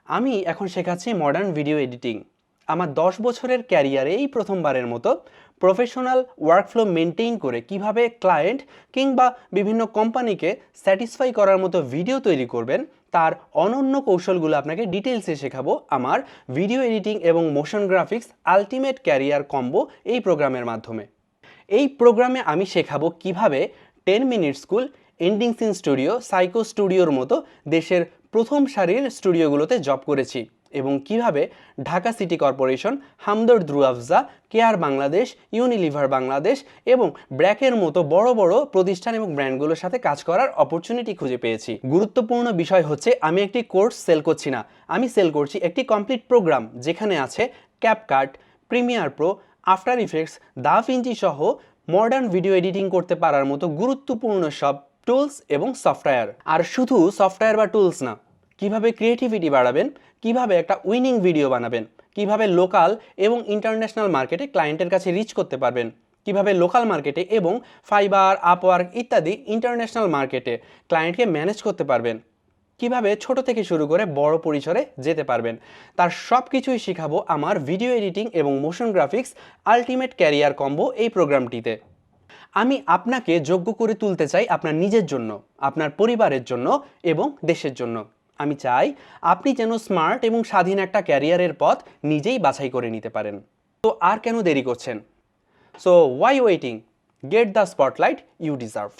আমি এখন শেখাচ্ছি মডার্ন ভিডিও এডিটিং। আমার 10 বছরের ক্যারিয়ারে এই প্রথমবারের মতো প্রফেশনাল ওয়ার্কফ্লো মেনটেইন করে কিভাবে ক্লায়েন্ট কিংবা বিভিন্ন কোম্পানিকে স্যাটিসফাই করার মতো ভিডিও তৈরি করবেন তার অনন্য কৌশলগুলো আপনাকে ডিটেলসে শেখাবো আমার ভিডিও এডিটিং এবং motion graphics ultimate career combo এই প্রোগ্রামের মাধ্যমে। এই প্রোগ্রামে আমি শেখাবো কিভাবে 10 minute school, ending scene studio, psycho স্টুডিওর মতো দেশের প্রথম সারির স্টুডিওগুলোতে জব করেছি এবং কিভাবে Dhaka city corporation, Hamdard Roohafza, CARE Bangladesh, Unilever Bangladesh এবং ব্র্যাকের মতো বড় বড় প্রতিষ্ঠান এবং ব্র্যান্ডগুলোর সাথে কাজ করার অপরচুনিটি খুঁজে পেয়েছি। গুরুত্বপূর্ণ বিষয় হচ্ছে আমি একটি কোর্স সেল করছি না, আমি সেল করছি একটি কমপ্লিট প্রোগ্রাম যেখানে আছে CapCut, Premiere Pro, After Effects, DaVinci সহ মডার্ন ভিডিও এডিটিং করতে পারার মতো গুরুত্বপূর্ণ সব টুলস এবং সফটওয়্যার। আর শুধু সফটওয়্যার বা টুলস না, কিভাবে ক্রিয়েটিভিটি বাড়াবেন, কিভাবে একটা উইনিং ভিডিও বানাবেন, কিভাবে লোকাল এবং ইন্টারন্যাশনাল মার্কেটে ক্লায়েন্টের কাছে রিচ করতে পারবেন, কিভাবে লোকাল মার্কেটে এবং ফাইবার, আপওয়ার্ক ইত্যাদি ইন্টারন্যাশনাল মার্কেটে ক্লায়েন্টকে ম্যানেজ করতে পারবেন, কিভাবে ছোট থেকে শুরু করে বড় পরিসরে যেতে পারবেন, তার সব কিছুই শেখাবো আমার ভিডিও এডিটিং এবং motion graphics ultimate career combo এই প্রোগ্রামটিতে। আমি আপনাকে যোগ্য করে তুলতে চাই আপনার নিজের জন্য, আপনার পরিবারের জন্য এবং দেশের জন্য। আমি চাই আপনি যেন স্মার্ট এবং স্বাধীন একটা ক্যারিয়ারের পথ নিজেই বাছাই করে নিতে পারেন। তো আর কেন দেরি করছেন? So why waiting? Get the spotlight you deserve.